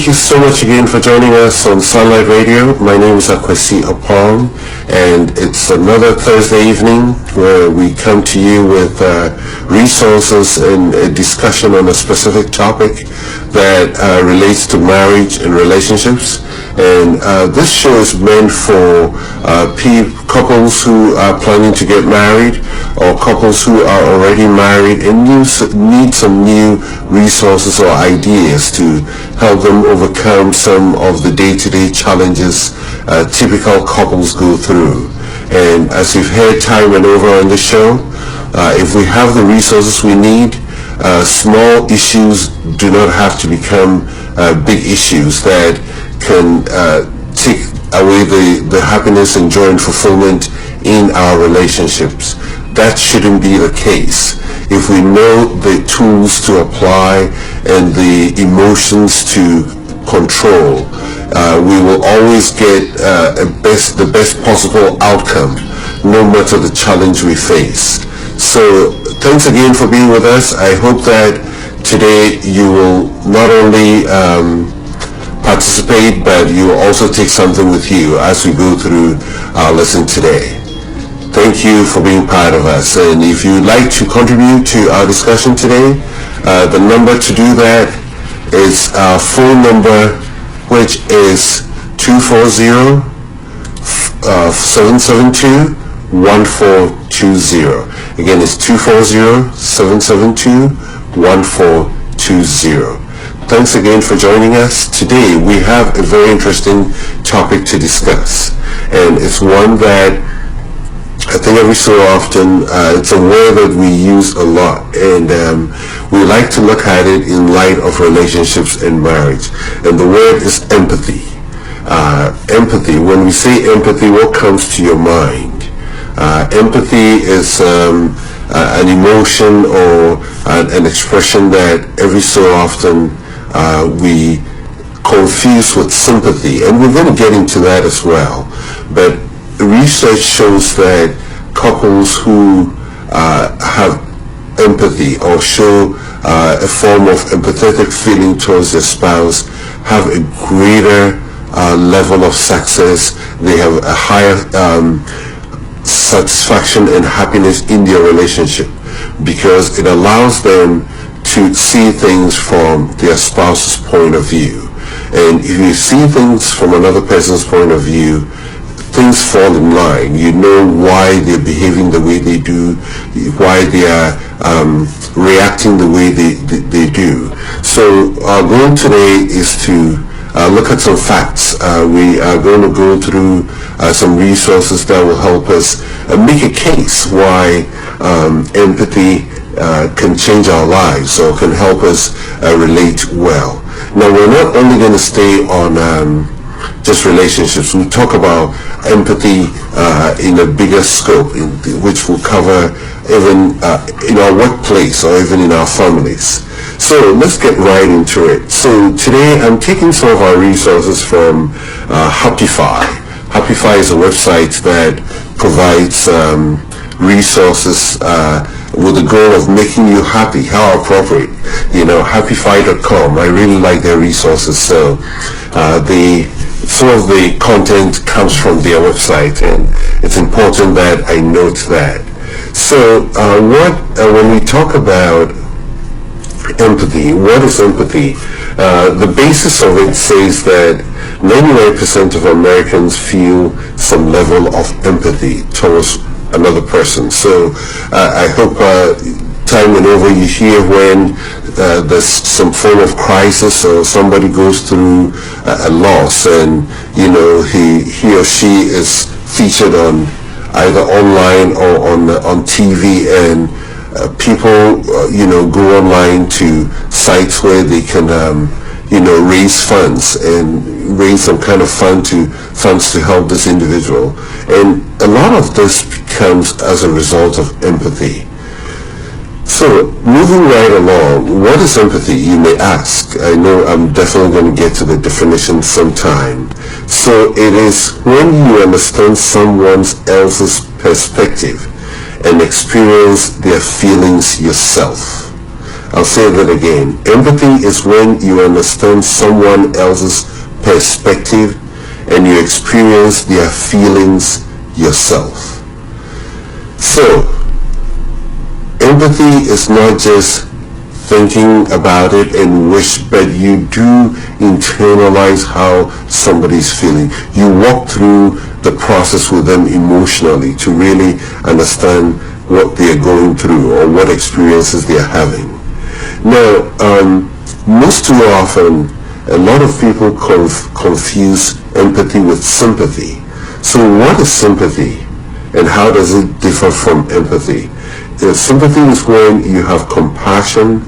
thank you so much again for joining us on Sunlight Radio. My name is Akwesi Opong, and it's another Thursday evening where we come to you with resources and a discussion on a specific topic that relates to marriage and relationships. And this show is meant for couples who are planning to get married, or couples who are already married and need some new resources or ideas to help them overcome some of the day-to-day challenges typical couples go through. And as you've heard time and over on the show, if we have the resources we need, small issues do not have to become big issues that can take away the happiness and joy and fulfillment in our relationships. That shouldn't be the case. If we know the tools to apply and the emotions to control, we will always get the best possible outcome, no matter the challenge we face. So thanks again for being with us. I hope that today you will not only participate, but you will also take something with you as we go through our lesson today. Thank you for being part of us. And if you'd like to contribute to our discussion today, the number to do that is our phone number, which is 240-772-1420. Again, it's 240-772-1420. Thanks again for joining us. Today we have a very interesting topic to discuss, and it's one that I think every so often it's a word that we use a lot, and we like to look at it in light of relationships and marriage, and the word is empathy. Empathy. When we say empathy, what comes to your mind? Empathy is an emotion or an expression that every so often we confuse with sympathy, and we're going to get into that as well. But research shows that couples who have empathy or show a form of empathetic feeling towards their spouse have a greater level of success. They have a higher satisfaction and happiness in their relationship, because it allows them to see things from their spouse's point of view. And if you see things from another person's point of view, things fall in line. You know why they're behaving the way they do, why they are reacting the way they do. So our goal today is to look at some facts. We are going to go through some resources that will help us make a case why empathy can change our lives, or can help us relate well. Now, we're not only going to stay on just relationships. We talk about empathy in a bigger scope, which will cover even in our workplace or even in our families. So let's get right into it. So today I'm taking some of our resources from Happify. Happify is a website that provides resources with the goal of making you happy. How appropriate. Happify.com. I really like their resources. So some of the content comes from their website, and it's important that I note that. So when we talk about empathy, what is empathy? The basis of it says that 99% of Americans feel some level of empathy towards another person. So I hope time and over you hear when there's some form of crisis, or somebody goes through a loss, and he or she is featured on either online or on TV, and people go online to sites where they can raise funds and raise some kind of funds to help this individual. And a lot of this comes as a result of empathy. So, moving right along, what is empathy, you may ask? I know I'm definitely going to get to the definition sometime. So, it is when you understand someone else's perspective and experience their feelings yourself. I'll say that again. Empathy is when you understand someone else's perspective and you experience their feelings yourself. So, empathy is not just thinking about it and wish, but you do internalize how somebody's feeling. You walk through the process with them emotionally to really understand what they're going through or what experiences they're having. Now, most too often, a lot of people confuse empathy with sympathy. So what is sympathy and how does it differ from empathy? Sympathy is when you have compassion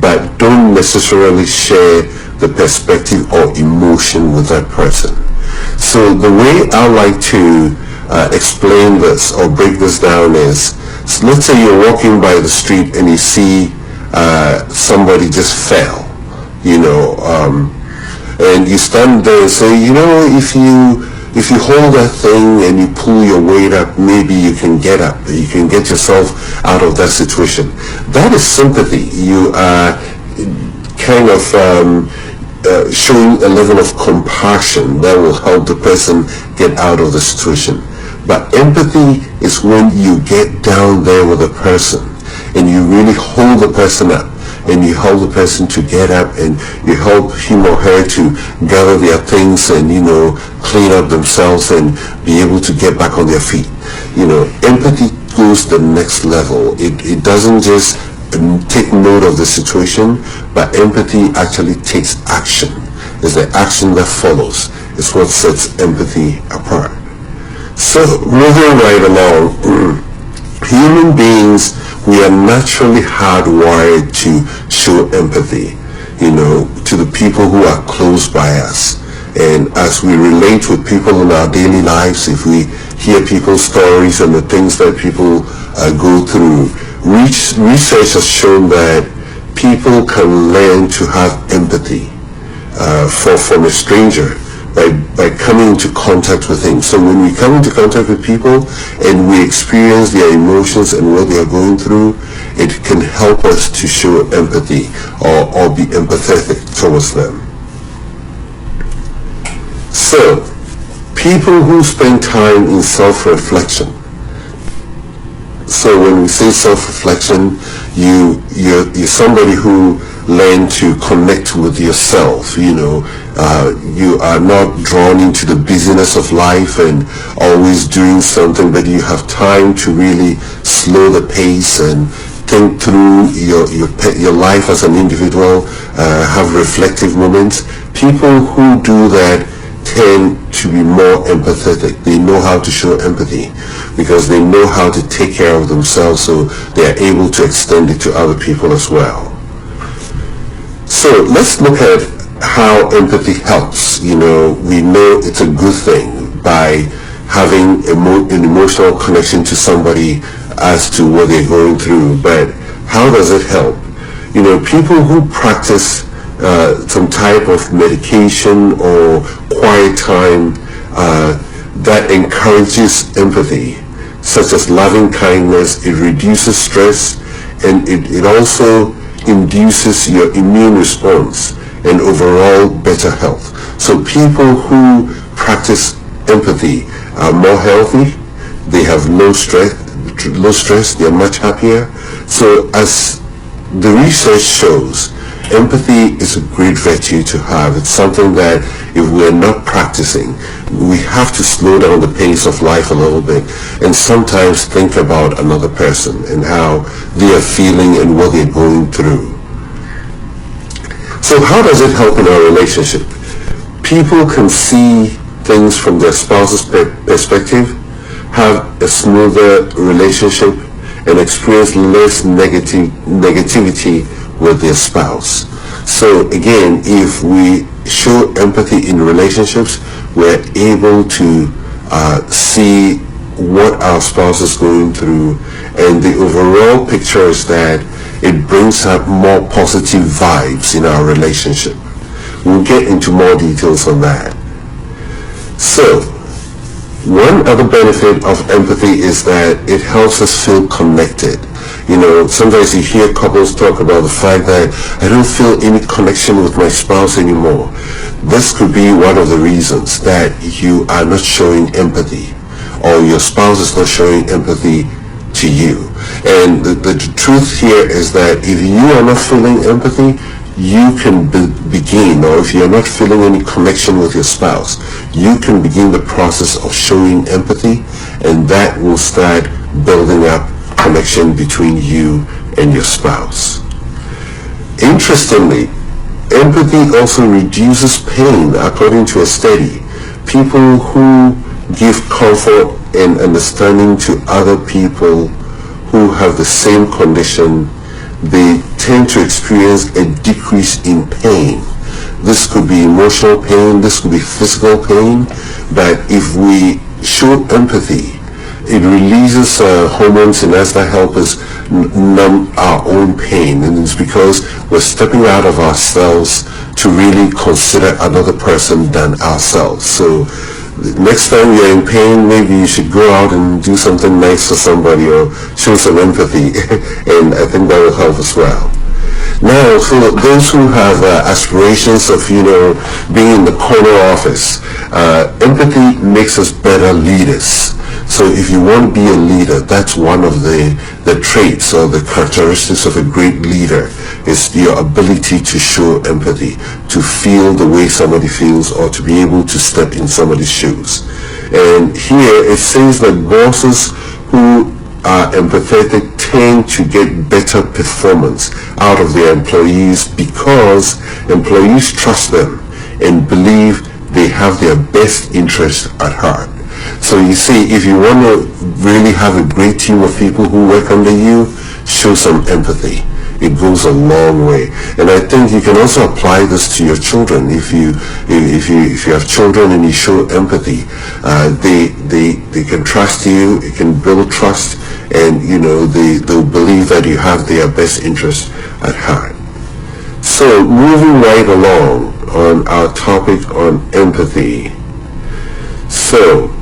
but don't necessarily share the perspective or emotion with that person. So the way I like to explain this or break this down is, so let's say you're walking by the street and you see somebody just fell, and you stand there and say, if you hold that thing and you pull your weight up, maybe you can get up. You can get yourself out of that situation. That is sympathy. You are kind of showing a level of compassion that will help the person get out of the situation. But empathy is when you get down there with a person and you really hold the person up and you help the person to get up and you help him or her to gather their things and, clean up themselves and be able to get back on their feet. Empathy goes to the next level. It doesn't just take note of the situation, but empathy actually takes action. It's the action that follows. It's what sets empathy apart. So, moving right along, human beings, we are naturally hardwired to show empathy, to the people who are close by us. And as we relate with people in our daily lives, if we hear people's stories and the things that people go through, research has shown that people can learn to have empathy from a stranger by coming into contact with him. So when we come into contact with people and we experience their emotions and what they are going through, it can help us to show empathy or be empathetic towards them. So, people who spend time in self-reflection. So when we say self-reflection, you're somebody who learn to connect with yourself. You are not drawn into the busyness of life and always doing something, but you have time to really slow the pace and think through your life as an individual, have reflective moments. People who do that tend to be more empathetic. They know how to show empathy because they know how to take care of themselves, so they are able to extend it to other people as well. So let's look at how empathy helps. We know it's a good thing by having an emotional connection to somebody as to what they're going through, but how does it help? People who practice some type of medication or quiet time that encourages empathy, such as loving kindness, it reduces stress and it also induces your immune response and overall better health. So people who practice empathy are more healthy, they have low stress, they're much happier. So as the research shows, empathy is a great virtue to have. It's something that if we're not practicing, we have to slow down the pace of life a little bit and sometimes think about another person and how they are feeling and what they're going through. So how does it help in our relationship? People can see things from their spouse's perspective, have a smoother relationship, and experience less negativity with their spouse. So again, if we show empathy in relationships, we're able to see what our spouse is going through, and the overall picture is that it brings up more positive vibes in our relationship. We'll get into more details on that. So, one other benefit of empathy is that it helps us feel connected. Sometimes you hear couples talk about the fact that I don't feel any connection with my spouse anymore. This could be one of the reasons that you are not showing empathy, or your spouse is not showing empathy to you. And the truth here is that if you are not feeling empathy, you can begin, or if you're not feeling any connection with your spouse, you can begin the process of showing empathy, and that will start building up connection between you and your spouse. Interestingly, empathy also reduces pain, according to a study. People who give comfort and understanding to other people who have the same condition, they tend to experience a decrease in pain. This could be emotional pain, this could be physical pain, but if we show empathy, it releases hormones in us that help us numb our own pain, and it's because we're stepping out of ourselves to really consider another person than ourselves. So next time you're in pain, maybe you should go out and do something nice for somebody or show some empathy, and I think that will help as well. Now, for those who have aspirations of, being in the corner office, empathy makes us better leaders. So if you want to be a leader, that's one of the traits or the characteristics of a great leader, is your ability to show empathy, to feel the way somebody feels, or to be able to step in somebody's shoes. And here it says that bosses who are empathetic tend to get better performance out of their employees because employees trust them and believe they have their best interest at heart. So you see, if you want to really have a great team of people who work under you, show some empathy. It goes a long way. And I think you can also apply this to your children. If you have children and you show empathy, they can trust you, it can build trust, and they'll believe that you have their best interest at heart. So moving right along on our topic on empathy. So,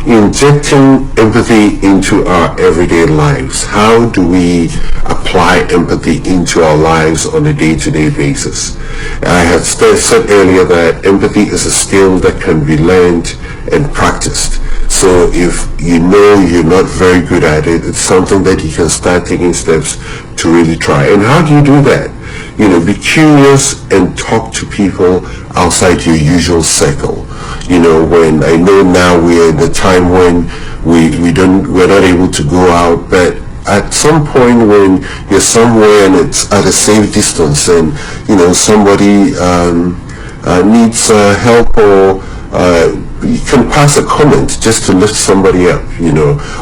injecting empathy into our everyday lives. How do we apply empathy into our lives on a day-to-day basis? I had said earlier that empathy is a skill that can be learned and practiced. So if you know you're not very good at it, it's something that you can start taking steps to really try. And how do you do that? Be curious and talk to people outside your usual circle. When I know now we're in a time when we're not able to go out, but at some point when you're somewhere and it's at a safe distance, and somebody needs help, or you can pass a comment just to lift somebody up,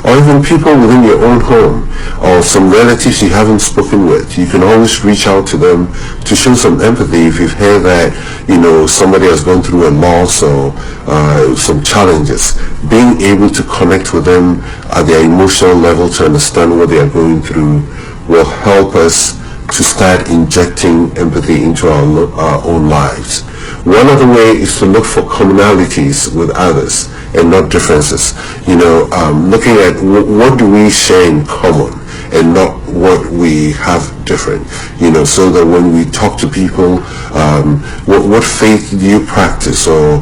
or even people within your own home, or some relatives you haven't spoken with. You can always reach out to them to show some empathy if you've heard that, somebody has gone through a loss or some challenges. Being able to connect with them at their emotional level to understand what they are going through will help us to start injecting empathy into our own lives. One other way is to look for commonalities with others and not differences. Looking at what do we share in common and not what we have different. So that when we talk to people, what faith do you practice, or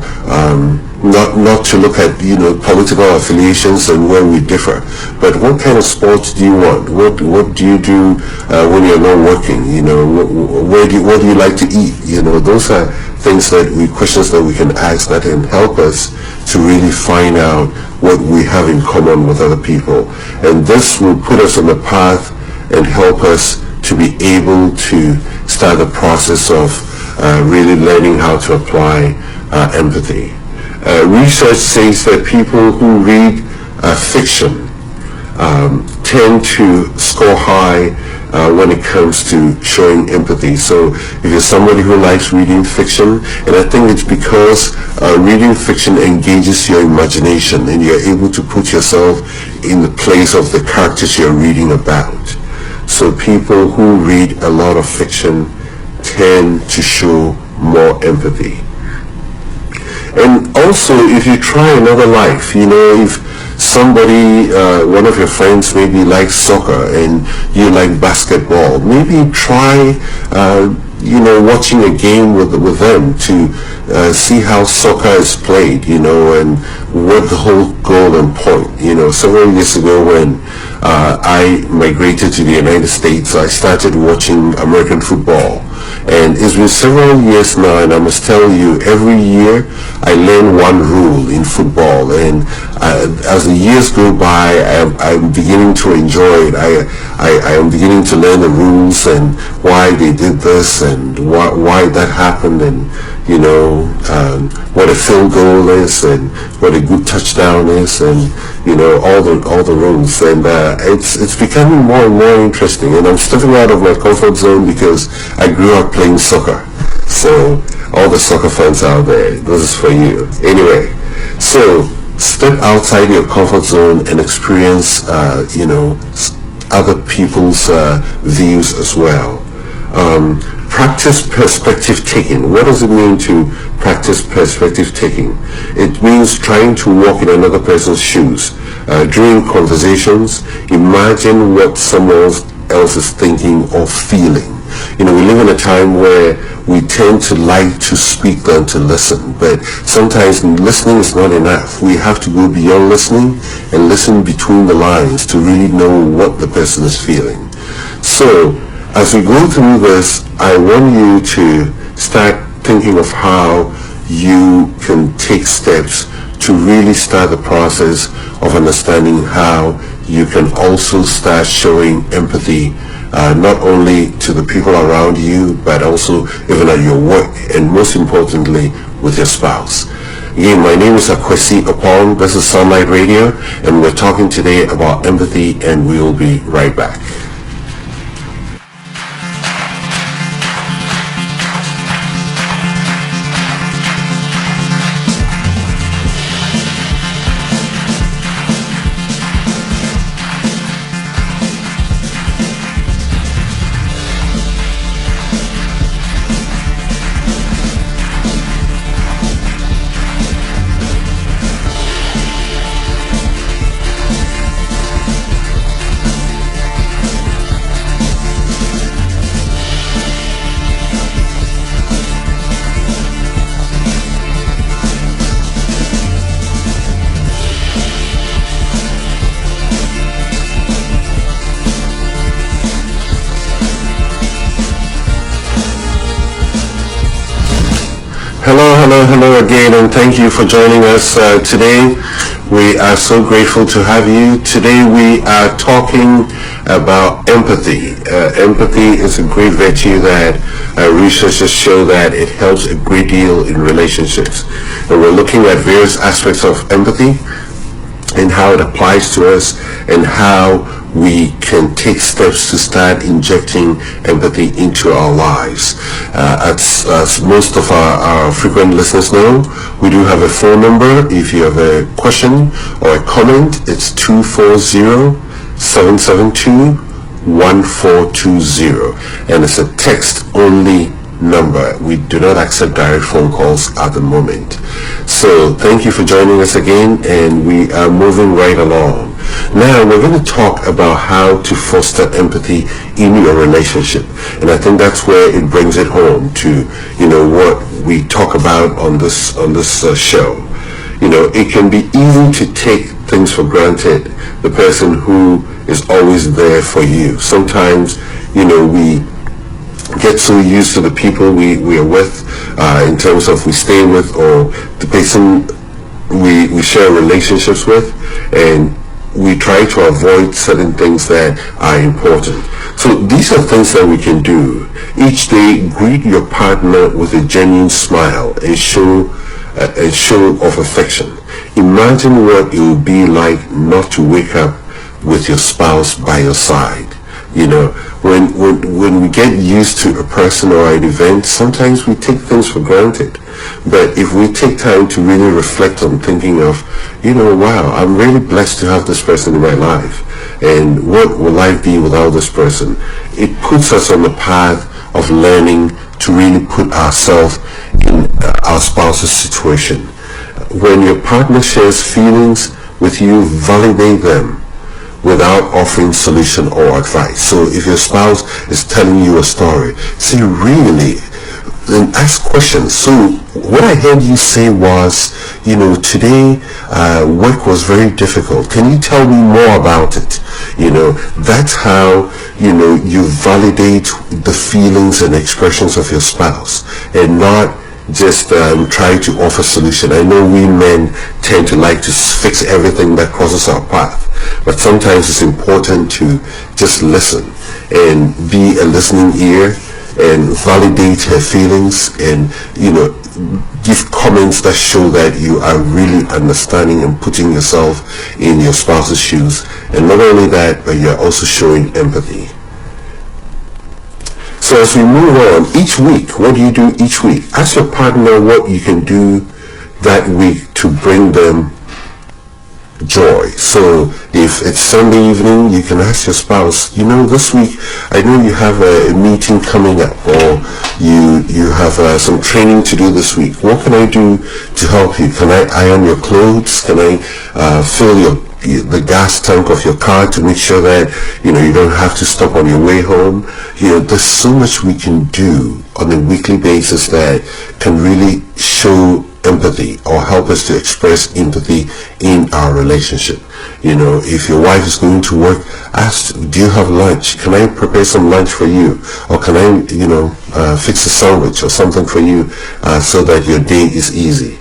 not to look at political affiliations and where we differ, but what kind of sports do you want? What do you do when you're not working? What do you like to eat? Those are questions that we can ask that can help us to really find out what we have in common with other people. And this will put us on the path and help us to be able to start the process of really learning how to apply empathy. Research says that people who read fiction tend to score high when it comes to showing empathy. So if you're somebody who likes reading fiction, and I think it's because reading fiction engages your imagination and you're able to put yourself in the place of the characters you're reading about. So people who read a lot of fiction tend to show more empathy. And also, if you try another life, if somebody, one of your friends maybe likes soccer and you like basketball, maybe try watching a game with them to see how soccer is played, and what the whole goal and point. Several years ago when I migrated to the United States, I started watching American football. And it's been several years now, and I must tell you, every year I learn one rule in football. And as the years go by, I'm beginning to enjoy it. I am beginning to learn the rules and why they did this and why that happened, and what a field goal is and what a good touchdown is, and all the rules. And it's becoming more and more interesting. And I'm stepping out of my comfort zone because I grew up playing soccer. So all the soccer fans out there, this is for you. Anyway, so step outside your comfort zone and experience, other people's views as well. Practice perspective taking. What does it mean to practice perspective taking? It means trying to walk in another person's shoes. During conversations, imagine what someone else is thinking or feeling. We live in a time where we tend to like to speak than to listen, but sometimes listening is not enough. We have to go beyond listening and listen between the lines to really know what the person is feeling. So, as we go through this, I want you to start thinking of how you can take steps to really start the process of understanding how you can also start showing empathy, not only to the people around you, but also even at your work, and most importantly, with your spouse. Again, my name is Akwesi Opong. This is Sunlight Radio, and we're talking today about empathy, and we will be right back. Hello again, and thank you for joining us today. We are so grateful to have you. Today we are talking about empathy. Empathy is a great virtue that researchers show that it helps a great deal in relationships. And we're looking at various aspects of empathy and how it applies to us and how we can take steps to start injecting empathy into our lives. As most of our frequent listeners know, we do have a phone number. If you have a question or a comment, it's 240-772-1420. And it's a text-only number. We do not accept direct phone calls at the moment. So thank you for joining us again, and we are moving right along. Now we're going to talk about how to foster empathy in your relationship, and I think that's where it brings it home to what we talk about on this show. It can be easy to take things for granted, the person who is always there for you. Sometimes we get so used to the people we are with, in terms of we stay with, or the person we share relationships with, and we try to avoid certain things that are important. So these are things that we can do. Each day, greet your partner with a genuine smile and show of affection. Imagine what it would be like not to wake up with your spouse by your side. When we get used to a person or an event, sometimes we take things for granted. But if we take time to really reflect on thinking of, wow, I'm really blessed to have this person in my life, and what will life be without this person? It puts us on the path of learning to really put ourselves in our spouse's situation. When your partner shares feelings, with you, validate them without offering solution or advice. So if your spouse is telling you a story, say, really, then ask questions. So what I heard you say was, today work was very difficult. Can you tell me more about it? That's how, you validate the feelings and expressions of your spouse, and not just try to offer solution. I know we men tend to like to fix everything that crosses our path, but sometimes it's important to just listen and be a listening ear and validate her feelings, and give comments that show that you are really understanding and putting yourself in your spouse's shoes. And not only that, but you're also showing empathy. So as we move on, each week, what do you do each week? Ask your partner what you can do that week to bring them joy. So if it's Sunday evening, you can ask your spouse, this week I know you have a meeting coming up, or you have some training to do this week. What can I do to help you? Can I iron your clothes? Can I fill the gas tank of your car to make sure that you don't have to stop on your way home? There's so much we can do on a weekly basis that can really show empathy or help us to express empathy in our relationship. If your wife is going to work, ask, do you have lunch? Can I prepare some lunch for you? Or can I fix a sandwich or something for you so that your day is easy?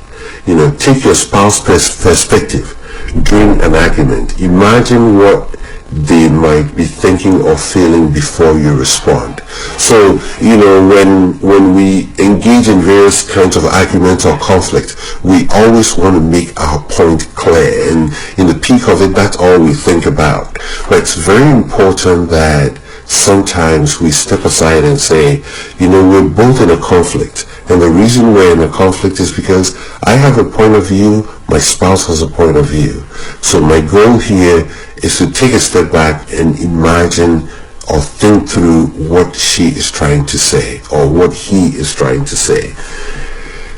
Take your spouse's perspective during an argument. Imagine what they might be thinking or feeling before you respond. So, when we engage in various kinds of arguments or conflict, we always want to make our point clear, and in the peak of it, that's all we think about. But it's very important that sometimes we step aside and say, we're both in a conflict, and the reason we're in a conflict is because I have a point of view, my spouse has a point of view. So my goal here is to take a step back and imagine or think through what she is trying to say or what he is trying to say.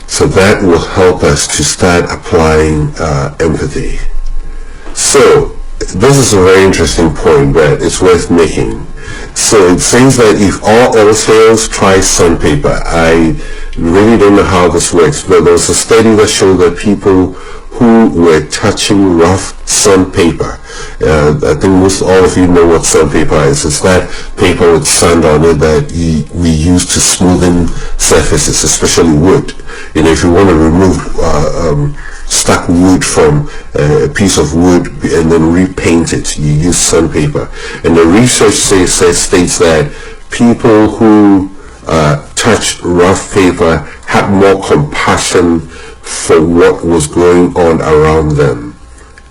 So that will help us to start applying empathy. So this is a very interesting point that it's worth making. So it says that if all else fails, try sandpaper. I really don't know how this works, but there was a study that showed that people who were touching rough sandpaper, I think most all of you know what sandpaper is. It's that paper with sand on it that we use to smoothen surfaces, especially wood. If you want to remove stuck wood from a piece of wood and then repaint it, you use sandpaper. And the research states that people who touched rough paper had more compassion for what was going on around them.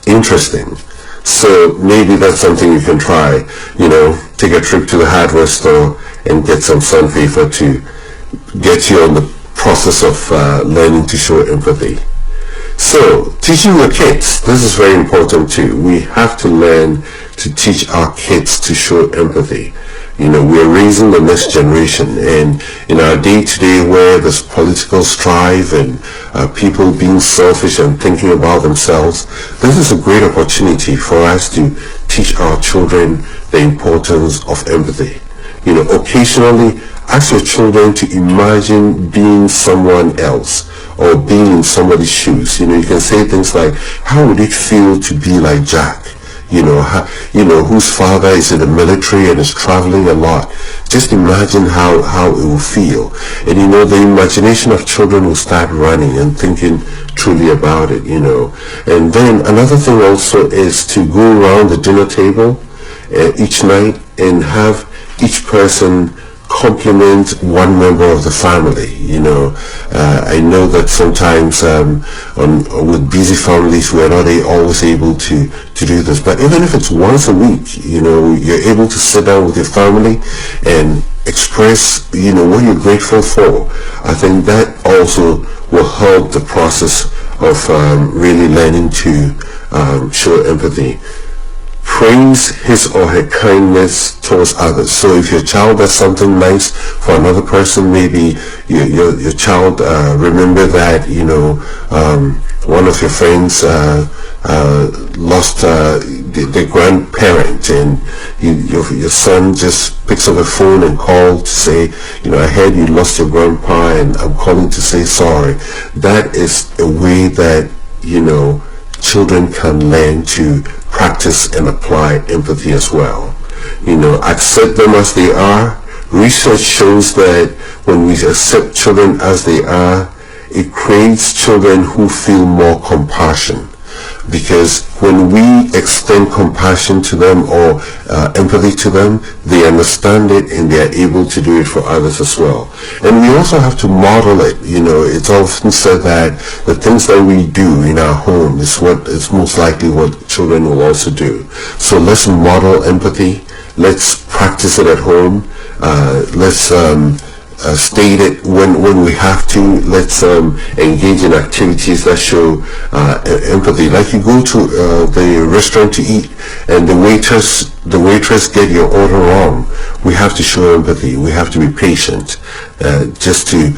Interesting. So maybe that's something you can try. Take a trip to the hardware store and get some sandpaper to get you on the process of learning to show empathy. So, teaching your kids, this is very important too. We have to learn to teach our kids to show empathy. We're raising the next generation, and in our day-to-day where there's political strife and people being selfish and thinking about themselves, this is a great opportunity for us to teach our children the importance of empathy. Occasionally ask your children to imagine being someone else or being in somebody's shoes. You can say things like, how would it feel to be like Jack? Whose father is in the military and is traveling a lot. Just imagine how it will feel. And the imagination of children will start running and thinking truly about it, And then another thing also is to go around the dinner table each night and have each person compliment one member of the family. I know that sometimes with busy families we're not always able to do this, but even if it's once a week, you're able to sit down with your family and express what you're grateful for. I think that also will help the process of really learning to show empathy. Praise his or her kindness towards others. So if your child does something nice for another person, maybe your child remember that one of your friends lost the grandparent, and your son just picks up the phone and calls to say, I heard you lost your grandpa and I'm calling to say sorry. That is a way that, children can learn to practice and apply empathy as well. Accept them as they are. Research shows that when we accept children as they are, it creates children who feel more compassion. Because when we extend compassion to them or empathy to them, they understand it and they are able to do it for others as well. And we also have to model it. It's often said that the things that we do in our home is what is most likely what children will also do. So let's model empathy. Let's practice it at home. Let's state it when we have to. Let's engage in activities that show empathy. Like you go to the restaurant to eat and the waitress get your order wrong. We have to show empathy. We have to be patient, just to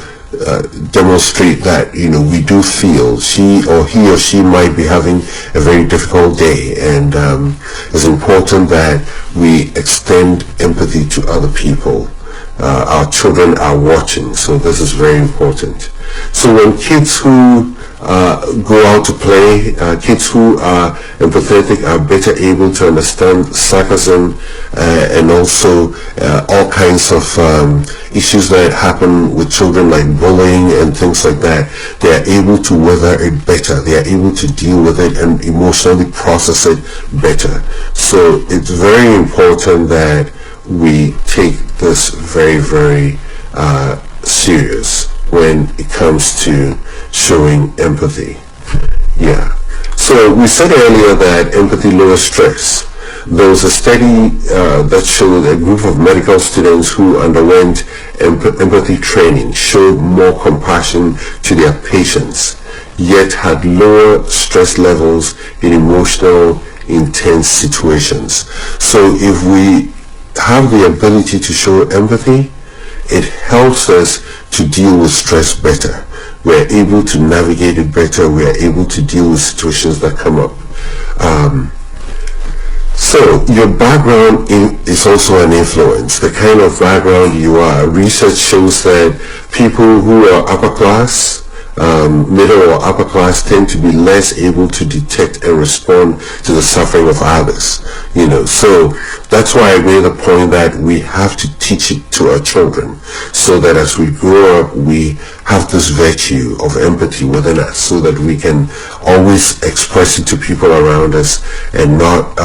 demonstrate that we do feel he or she might be having a very difficult day, and it's important that we extend empathy to other people. Our children are watching, so this is very important. So when kids who go out to play, kids who are empathetic are better able to understand sarcasm and also all kinds of issues that happen with children, like bullying and things like that. They are able to weather it better. They are able to deal with it and emotionally process it better. So it's very important that we take this very, very serious when it comes to showing empathy. Yeah. So we said earlier that empathy lowers stress. There was a study that showed a group of medical students who underwent empathy training showed more compassion to their patients, yet had lower stress levels in emotional, intense situations. So if we have the ability to show empathy, it helps us to deal with stress better. We're able to navigate it better. We're able to deal with situations that come up. So your background is also an influence. The kind of background you are. Research shows that people who are upper class, middle or upper class, tend to be less able to detect and respond to the suffering of others. So that's why I made the point that we have to teach it to our children, so that as we grow up, we have this virtue of empathy within us, so that we can always express it to people around us and not,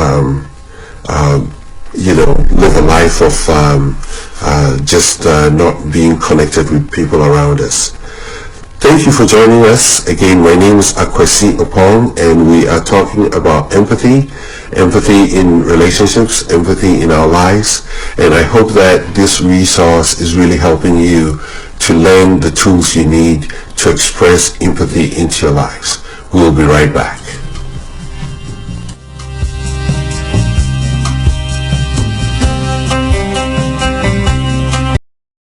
live a life of just not being connected with people around us. Thank you for joining us. Again, my name is Akwesi Opong, and we are talking about empathy in relationships, empathy in our lives. And I hope that this resource is really helping you to learn the tools you need to express empathy into your lives. We'll be right back.